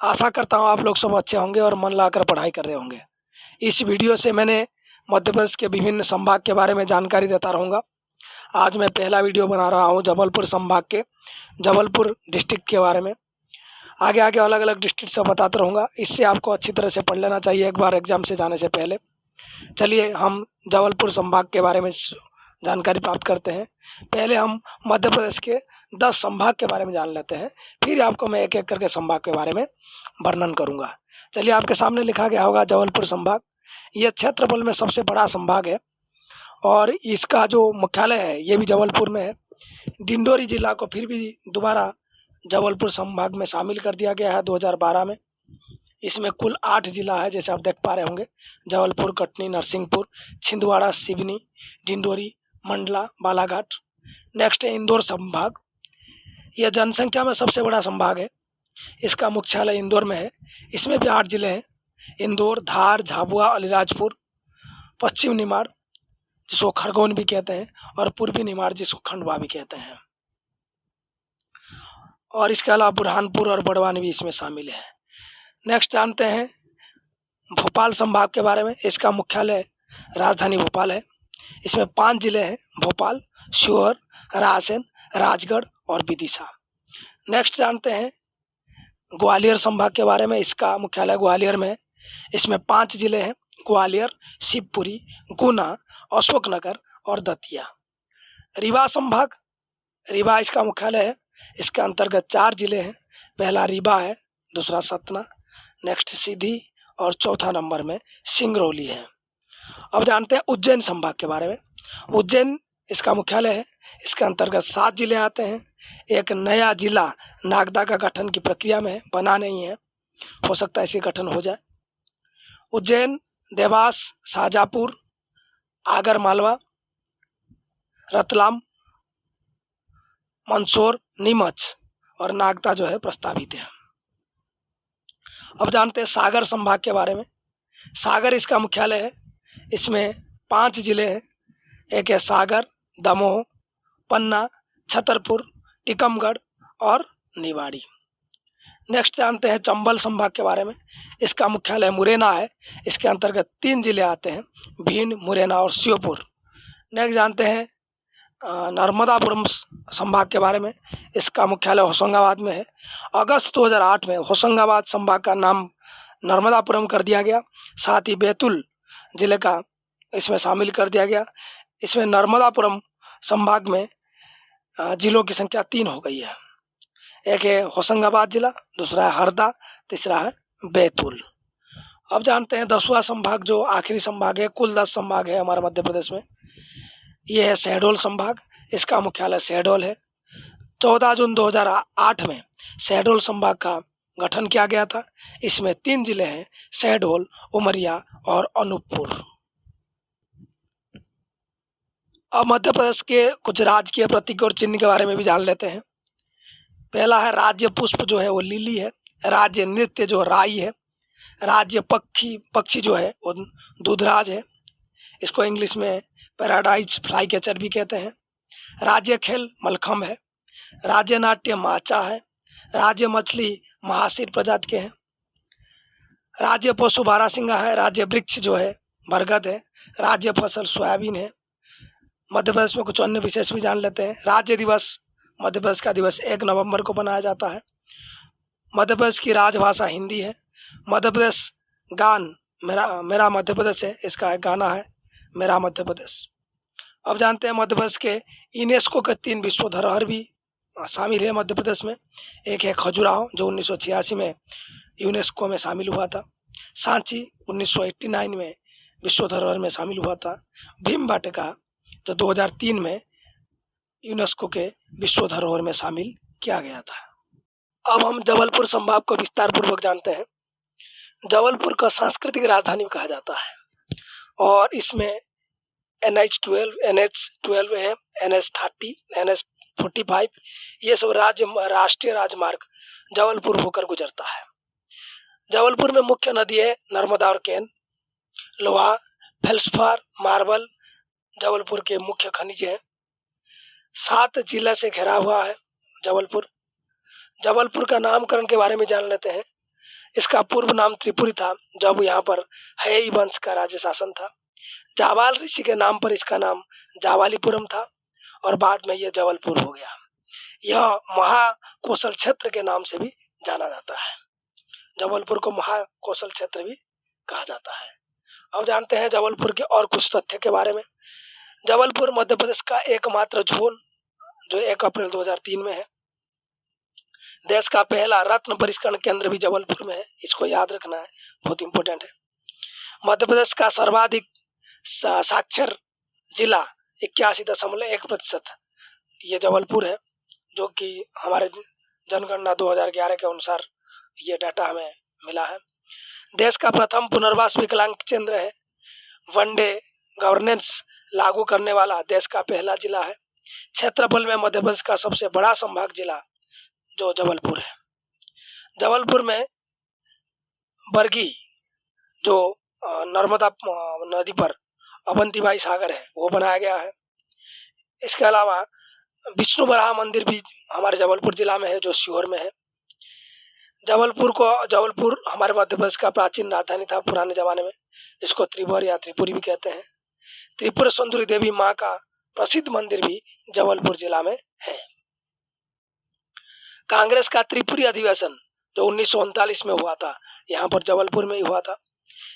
आशा करता हूँ आप लोग सब अच्छे होंगे और मन लगाकर पढ़ाई कर रहे होंगे। इस वीडियो से मैंने मध्य प्रदेश के विभिन्न संभाग के बारे में जानकारी देता रहूँगा। आज मैं पहला वीडियो बना रहा हूँ जबलपुर संभाग के, जबलपुर डिस्ट्रिक्ट के बारे में। आगे आगे अलग अलग डिस्ट्रिक्ट से बताता रहूँगा। इससे आपको अच्छी तरह से पढ़ लेना चाहिए एक बार एग्जाम से जाने से पहले। चलिए हम जबलपुर संभाग के बारे में जानकारी प्राप्त करते हैं। पहले हम मध्य प्रदेश के 10 संभाग के बारे में जान लेते हैं, फिर आपको मैं एक एक करके संभाग के बारे में वर्णन करूंगा। चलिए, आपके सामने लिखा गया होगा जबलपुर संभाग। ये क्षेत्रफल में सबसे बड़ा संभाग है और इसका जो मुख्यालय है ये भी जबलपुर में है। डिंडोरी जिला को फिर भी दोबारा जबलपुर संभाग में शामिल कर दिया गया है 2012 में। इसमें कुल 8 जिला है, जैसे आप देख पा रहे होंगे। जबलपुर, कटनी, नरसिंहपुर, छिंदवाड़ा, सिवनी, डिंडोरी, मंडला, बालाघाट। नेक्स्ट है इंदौर संभाग। यह जनसंख्या में सबसे बड़ा संभाग है। इसका मुख्यालय इंदौर में है। इसमें भी 8 जिले हैं: इंदौर, धार, झाबुआ, अलीराजपुर, पश्चिम निमाड़ जिसको खरगोन भी कहते हैं, और पूर्वी निमाड़ जिसको खंडवा भी कहते हैं। और इसके अलावा बुरहानपुर और बड़वानी भी इसमें शामिल है। नेक्स्ट जानते हैं भोपाल संभाग के बारे में। इसका मुख्यालय राजधानी भोपाल है। इसमें 5 जिले हैं: भोपाल, शिवहर, रायसेन, राजगढ़ और विदिशा। नेक्स्ट जानते हैं ग्वालियर संभाग के बारे में। इसका मुख्यालय ग्वालियर में है। इसमें 5 जिले हैं: ग्वालियर, शिवपुरी, गुना, अशोकनगर और दतिया। रीवा संभाग, रीवा इसका मुख्यालय है। इसके अंतर्गत 4 जिले हैं। पहला रीवा है, दूसरा सतना, नेक्स्ट सीधी और चौथा नंबर में सिंगरौली है। अब जानते हैं उज्जैन संभाग के बारे में। उज्जैन इसका मुख्यालय है। इसके अंतर्गत 7 जिले आते हैं। एक नया जिला नागदा का गठन की प्रक्रिया में है, बना नहीं है, हो सकता है इसी गठन हो जाए। उज्जैन, देवास, शाजापुर, आगर मालवा, रतलाम, मंदसौर, नीमच और नागदा जो है प्रस्तावित है। अब जानते हैं सागर संभाग के बारे में। सागर इसका मुख्यालय है। इसमें 5 जिले हैं। एक है सागर, दमोह, पन्ना, छतरपुर, टीकमगढ़ और निवाड़ी। नेक्स्ट जानते हैं चंबल संभाग के बारे में। इसका मुख्यालय मुरैना है। इसके अंतर्गत 3 जिले आते हैं: भिंड, मुरैना और श्योपुर। नेक्स्ट जानते हैं नर्मदापुरम संभाग के बारे में। इसका मुख्यालय होशंगाबाद में है। अगस्त 2008 में होशंगाबाद संभाग का नाम नर्मदापुरम कर दिया गया। साथ ही बैतूल जिले का इसमें शामिल कर दिया गया। इसमें नर्मदापुरम संभाग में जिलों की संख्या 3 हो गई है। एक है होशंगाबाद जिला, दूसरा है हरदा, तीसरा है बैतूल। अब जानते हैं 10वां संभाग, जो आखिरी संभाग है। कुल 10 संभाग है हमारे मध्य प्रदेश में। ये है शहडोल संभाग। इसका मुख्यालय शहडोल है। 14 जून 2008 में शहडोल संभाग का गठन किया गया था। इसमें 3 जिले हैं: शहडोल, उमरिया और अनूपपुर। अब मध्य प्रदेश के कुछ राजकीय प्रतीक और चिन्ह के बारे में भी जान लेते हैं। पहला है राज्य पुष्प, जो है वो लिली है। राज्य नृत्य जो राई है। राज्य पक्षी जो है वो दूधराज है। इसको इंग्लिश में पैराडाइज फ्लाई कैचर भी कहते हैं। राज्य खेल मलखम्ब है। राज्य नाट्य माचा है। राज्य मछली महासीर प्रजाति के हैं। राज्य पशु बारहसिंगा है। राज्य वृक्ष जो है बरगद है। राज्य फसल सोयाबीन है। मध्य प्रदेश में कुछ अन्य विशेष भी जान लेते हैं। राज्य दिवस, मध्य प्रदेश का दिवस 1 नवंबर को मनाया जाता है। मध्य प्रदेश की राजभाषा हिंदी है। मध्य प्रदेश गान मेरा मध्य प्रदेश है। इसका एक गाना है, मेरा मध्य प्रदेश। अब जानते हैं मध्य प्रदेश के यूनेस्को के 3 विश्व धरोहर भी शामिल है मध्य प्रदेश में। एक है खजुराहो, जो 1986 में यूनेस्को में शामिल हुआ था। सांची 1989 में विश्व धरोहर में शामिल हुआ था। भीमबाटका जो 2003 में यूनेस्को के विश्व धरोहर में शामिल किया गया था। अब हम जबलपुर संभाग को विस्तार पूर्वक जानते हैं। जबलपुर को सांस्कृतिक राजधानी कहा जाता है और इसमें NH12 है, NH30, NH45, ये सब राष्ट्रीय राजमार्ग जबलपुर होकर गुजरता है। जबलपुर में मुख्य नदी है नर्मदा और केन। लोहा, फेल्सपार, मार्बल जबलपुर के मुख्य खनिज हैं। 7 जिले से घिरा हुआ है जबलपुर। जबलपुर का नामकरण के बारे में जान लेते हैं। इसका पूर्व नाम त्रिपुरी था, जब यहाँ पर हेई वंश का राज्य शासन था। जावाल ऋषि के नाम पर इसका नाम जावालीपुरम था और बाद में यह जबलपुर हो गया। यह महाकौशल क्षेत्र के नाम से भी जाना जाता है। जबलपुर को महाकौशल क्षेत्र भी कहा जाता है। अब जानते हैं जबलपुर के और कुछ तथ्य के बारे में। जबलपुर मध्य प्रदेश का एकमात्र जोन जो 1 अप्रैल 2003 में है। देश का पहला रत्न परिष्करण केंद्र भी जबलपुर में है, इसको याद रखना है, बहुत इंपॉर्टेंट है। मध्य प्रदेश का सर्वाधिक साक्षर जिला 81.1% ये जबलपुर है, जो कि हमारे जनगणना 2011 के अनुसार ये डाटा हमें मिला है। देश का प्रथम पुनर्वास विकलांग केंद्र है। वनडे गवर्नेंस लागू करने वाला देश का पहला जिला है। क्षेत्रफल में मध्य प्रदेश का सबसे बड़ा संभाग जिला जो जबलपुर है। जबलपुर में बरगी जो नर्मदा नदी पर अवंतीबाई सागर है वो बनाया गया है। इसके अलावा विष्णु बराह मंदिर भी हमारे जबलपुर जिला में है, जो सीहोर में है। जबलपुर हमारे मध्य प्रदेश का प्राचीन राजधानी था पुराने जमाने में, जिसको त्रिपुर या त्रिपुरी भी कहते हैं। त्रिपुर सुंदरी देवी माँ का प्रसिद्ध मंदिर भी जबलपुर जिला में है। कांग्रेस का त्रिपुरी अधिवेशन जो 1939 में हुआ था, यहाँ पर जबलपुर में ही हुआ था।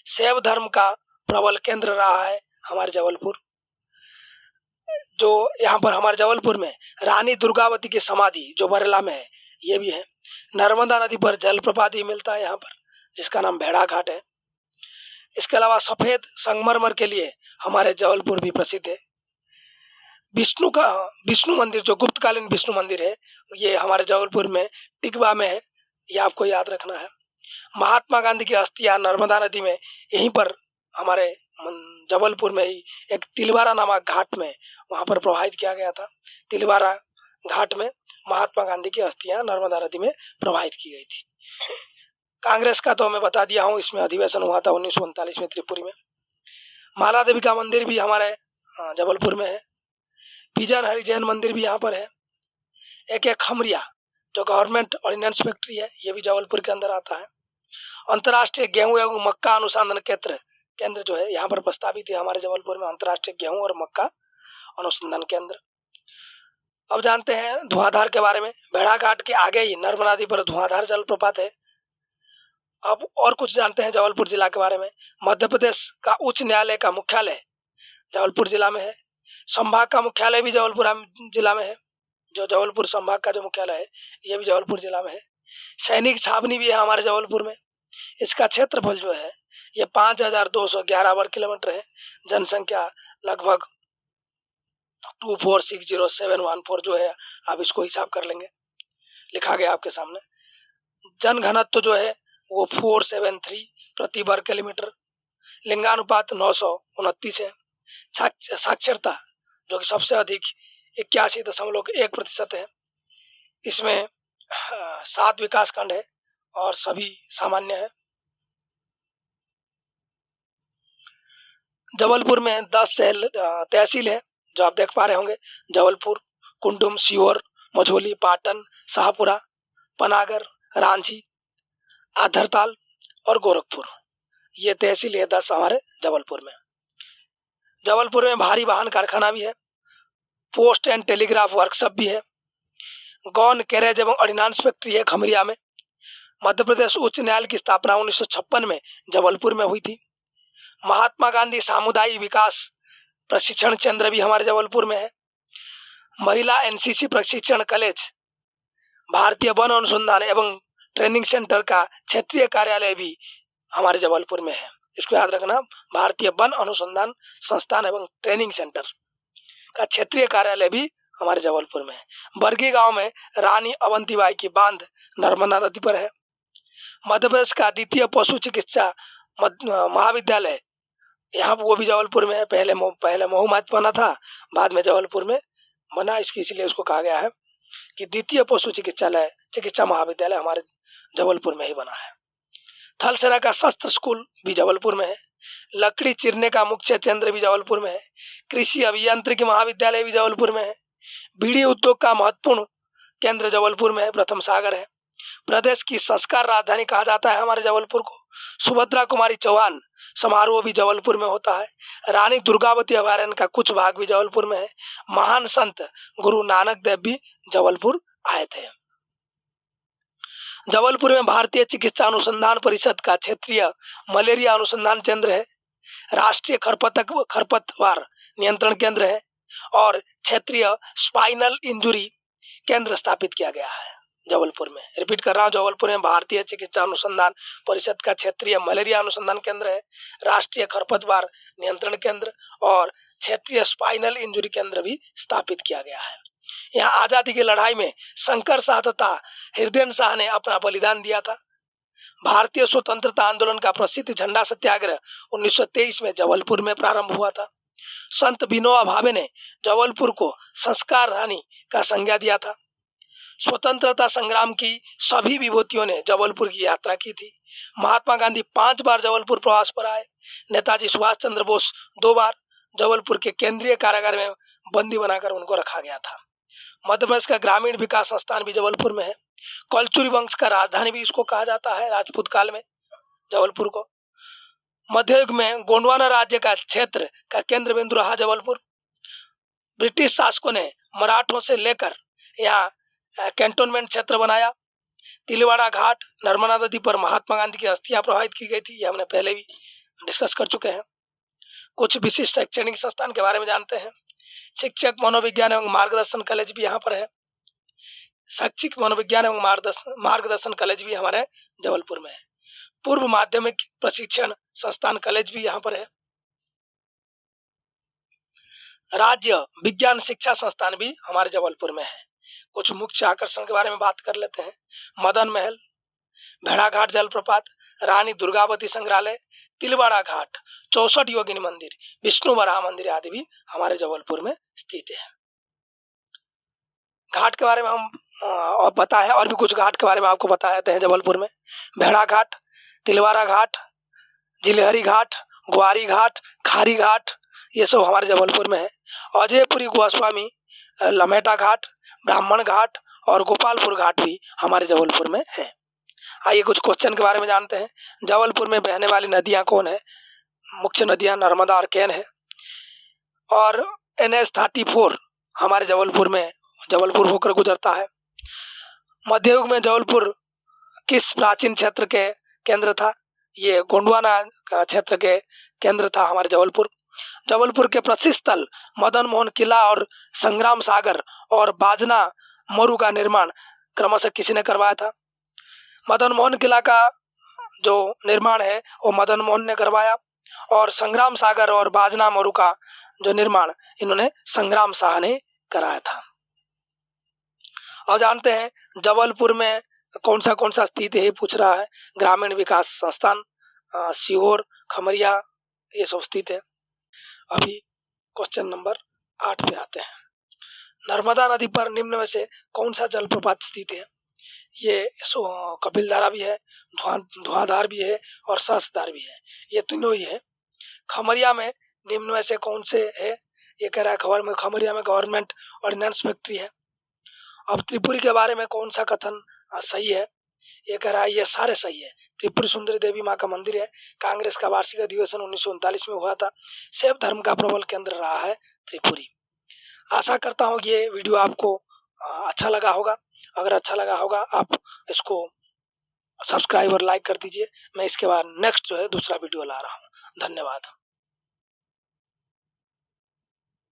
शैव धर्म का प्रबल केंद्र रहा है हमारे जबलपुर। जो यहाँ पर हमारे जबलपुर में रानी दुर्गावती की समाधि जो बरेला में है, ये भी है। नर्मदा नदी पर जलप्रपात ही मिलता है यहाँ पर, जिसका नाम भेड़ा घाट है। इसके अलावा सफेद संगमरमर के लिए हमारे जबलपुर भी प्रसिद्ध है। विष्णु मंदिर जो गुप्तकालीन विष्णु मंदिर है, ये हमारे जबलपुर में टिकवा में है, ये आपको याद रखना है। महात्मा गांधी की अस्थियां नर्मदा नदी में यहीं पर हमारे जबलपुर में ही एक तिलवारा नामक घाट में वहां पर प्रवाहित किया गया था। तिलवारा घाट में महात्मा गांधी की अस्थियां नर्मदा नदी में प्रवाहित की गई थी। कांग्रेस का तो मैं बता दिया हूँ, इसमें अधिवेशन हुआ था 1939 में त्रिपुरी में। माला देवी का मंदिर भी हमारे जबलपुर में है। पिजन हरि जैन मंदिर भी यहाँ पर है। एक खमरिया जो गवर्नमेंट ऑर्डिनेंस फैक्ट्री है, ये भी जबलपुर के अंदर आता है। अंतर्राष्ट्रीय गेहूं एवं मक्का अनुसंधान केंद्र जो है यहाँ पर प्रस्तावित है हमारे जबलपुर में, अंतर्राष्ट्रीय गेहूं और मक्का अनुसंधान केंद्र। अब जानते हैं धुआंधार के बारे में। भेड़ा घाट के आगे ही नर्मदा नदी पर धुआंधार जलप्रपात है। अब और कुछ जानते हैं जबलपुर जिला के बारे में। मध्य प्रदेश का उच्च न्यायालय का मुख्यालय जबलपुर जिला में है। संभाग का मुख्यालय भी जबलपुर जिला में है। जो जबलपुर संभाग का जो मुख्यालय है, ये भी जबलपुर जिला में है। सैनिक छावनी भी है हमारे जबलपुर में। इसका क्षेत्रफल जो है ये 5211 वर्ग किलोमीटर है। जनसंख्या लगभग 2460714 जो है, आप इसको हिसाब कर लेंगे, लिखा गया आपके सामने। जनघनत्व जो है वो 473 प्रति वर्ग किलोमीटर। लिंगानुपात 929 है। साक्षरता जो कि सबसे अधिक 81.1% है। इसमें 7 विकास खंड है और सभी सामान्य है। जबलपुर में 10 तहसील है जो आप देख पा रहे होंगे। जबलपुर, कुंडुम, सीहोर, मझोली, पाटन, शाहपुरा, पनागर, रांची, आधरताल और गोरखपुर, ये तहसील है 10 हमारे जबलपुर में। जबलपुर में भारी वाहन कारखाना भी है। पोस्ट एंड टेलीग्राफ वर्कशॉप भी है। गौन कैरेज एवं ऑर्डिनेंस फैक्ट्री है खमरिया में। मध्य प्रदेश उच्च न्यायालय की स्थापना 1956 में जबलपुर में हुई थी। महात्मा गांधी सामुदायिक विकास प्रशिक्षण केंद्र भी हमारे जबलपुर में है। महिला एनसीसी प्रशिक्षण कॉलेज, भारतीय वन अनुसंधान एवं ट्रेनिंग सेंटर का क्षेत्रीय कार्यालय भी हमारे जबलपुर में है। इसको याद रखना, भारतीय वन अनुसंधान संस्थान एवं ट्रेनिंग सेंटर का क्षेत्रीय कार्यालय भी हमारे जबलपुर में है। बरगी गांव में रानी अवंतीबाई की बांध नर्मदा नदी पर है। मध्य प्रदेश का द्वितीय पशु चिकित्सा महाविद्यालय यहाँ वो भी जबलपुर में है। पहले महू बना था, बाद में जबलपुर में बना, इसलिए उसको कहा गया है कि द्वितीय पशु चिकित्सा महाविद्यालय हमारे जबलपुर में ही बना है। थल सेना का शस्त्र स्कूल भी जबलपुर में है। लकड़ी चिरने का मुख्य केंद्र भी जबलपुर में है। कृषि अभियांत्रिकी महाविद्यालय भी जबलपुर में है। बीड़ी उद्योग का महत्वपूर्ण केंद्र जबलपुर में है, प्रथम सागर है। प्रदेश की संस्कार राजधानी कहा जाता है हमारे जबलपुर को। सुभद्रा कुमारी चौहान समारोह भी जबलपुर में होता है। रानी दुर्गावती अभयारण्य का कुछ भाग भी जबलपुर में है। महान संत गुरु नानक देव भी जबलपुर आए थे। जबलपुर में भारतीय चिकित्सा अनुसंधान परिषद का क्षेत्रीय मलेरिया अनुसंधान केंद्र है। राष्ट्रीय खरपतवार नियंत्रण केंद्र है और क्षेत्रीय स्पाइनल इंजुरी केंद्र स्थापित किया गया है जबलपुर में। रिपीट कर रहा हूँ, जबलपुर में भारतीय चिकित्सा अनुसंधान परिषद का क्षेत्रीय मलेरिया अनुसंधान केंद्र है, राष्ट्रीय खरपतवार नियंत्रण केंद्र और क्षेत्रीय स्पाइनल इंजुरी केंद्र भी स्थापित किया गया है। यहाँ आजादी की लड़ाई में शंकर शाह तथा हृदय शाह ने अपना बलिदान दिया था। भारतीय स्वतंत्रता आंदोलन का प्रसिद्ध झंडा सत्याग्रह 1923 में जबलपुर में प्रारंभ हुआ था। संत विनोबा भावे ने जबलपुर को संस्कार राजधानी का संज्ञा दिया था। स्वतंत्रता संग्राम की सभी विभूतियों ने जबलपुर की यात्रा की थी। महात्मा गांधी 5 बार जबलपुर प्रवास पर आए। नेताजी सुभाष चंद्र बोस 2 बार। जबलपुर के केंद्रीय कारागार में बंदी बनाकर उनको रखा गया था। मध्य प्रदेश का ग्रामीण विकास संस्थान भी जबलपुर में है। कलचुरी वंश का राजधानी भी इसको कहा जाता है राजपूत काल में जबलपुर को। मध्ययुग में गोंडवाना राज्य का क्षेत्र का केंद्र बिंदु रहा जबलपुर। ब्रिटिश शासकों ने मराठों से लेकर यहाँ कैंटोनमेंट क्षेत्र बनाया। तिलवाड़ा घाट, नर्मदा नदी पर महात्मा गांधी की अस्थियां प्रवाहित की गई थी, ये हमने पहले भी डिस्कस कर चुके हैं। कुछ विशिष्ट शैक्षणिक संस्थान के बारे में जानते हैं। शिक्षक मनोविज्ञान एवं मार्गदर्शन कॉलेज भी यहाँ पर है। शैक्षिक मनोविज्ञान एवं मार्गदर्शन कॉलेज भी हमारे जबलपुर में है। पूर्व माध्यमिक प्रशिक्षण संस्थान कॉलेज भी यहाँ पर है। राज्य विज्ञान शिक्षा संस्थान भी हमारे जबलपुर में है। कुछ मुख्य आकर्षण के बारे में बात कर लेते हैं। मदन महल, भेड़ाघाट जलप्रपात, रानी दुर्गावती संग्रहालय, तिलवाड़ा घाट, 64 योगिनी मंदिर, विष्णु वराह मंदिर आदि भी हमारे जबलपुर में स्थित है। घाट के बारे में हम बताए हैं और भी कुछ घाट के बारे में आपको बताए जाते हैं जबलपुर में। भेड़ा घाट, तिलवाड़ा घाट, जिलहरी घाट, ग्वारी घाट, खारी घाट, ये सब हमारे जबलपुर में है। अजयपुरी गोस्वामी लमेटा घाट, ब्राह्मण घाट और गोपालपुर घाट भी हमारे जबलपुर में है। आइए कुछ क्वेश्चन के बारे में जानते हैं। जबलपुर में बहने वाली नदियां कौन है? मुख्य नदियां नर्मदा और केन है। और NH-34 हमारे जबलपुर होकर गुजरता है। मध्ययुग में जबलपुर किस प्राचीन क्षेत्र के केंद्र था? ये गोंडवाना क्षेत्र के केंद्र था हमारे जबलपुर। जबलपुर के प्रसिद्ध स्थल मदन मोहन किला और संग्राम सागर और बाजना मरु का निर्माण क्रमशः किसी ने करवाया था? मदन मोहन किला का जो निर्माण है वो मदन मोहन ने करवाया और संग्राम सागर और बाजना मरु का जो निर्माण इन्होंने संग्राम शाह ने कराया था। और जानते हैं जबलपुर में कौन सा स्थित है, पूछ रहा है। ग्रामीण विकास संस्थान, सीहोर, खमरिया, ये सब स्थित है। अभी क्वेश्चन नंबर 8 पे आते हैं। नर्मदा नदी पर निम्न में से कौन सा जलप्रपात स्थित है? ये कपिलधारा भी है, धुआंधार भी है और सहस्त्रधार भी है, ये तीनों ही है। खमरिया में निम्न में से कौन से है? ये कह रहा है खमरिया में गवर्नमेंट ऑर्डिनेंस फैक्ट्री है। अब त्रिपुरी के बारे में कौन सा कथन सही है? ये कह रहा है ये सारे सही है। त्रिपुरी सुंदरी देवी माँ का मंदिर है। कांग्रेस का वार्षिक अधिवेशन 1939 में हुआ था। शैव धर्म का प्रबल केंद्र रहा है त्रिपुरी। आशा करता हूँ ये वीडियो आपको अच्छा लगा होगा। अगर अच्छा लगा होगा आप इसको सब्सक्राइब और लाइक कर दीजिए। मैं इसके बाद नेक्स्ट जो है दूसरा वीडियो ला रहा हूँ। धन्यवाद।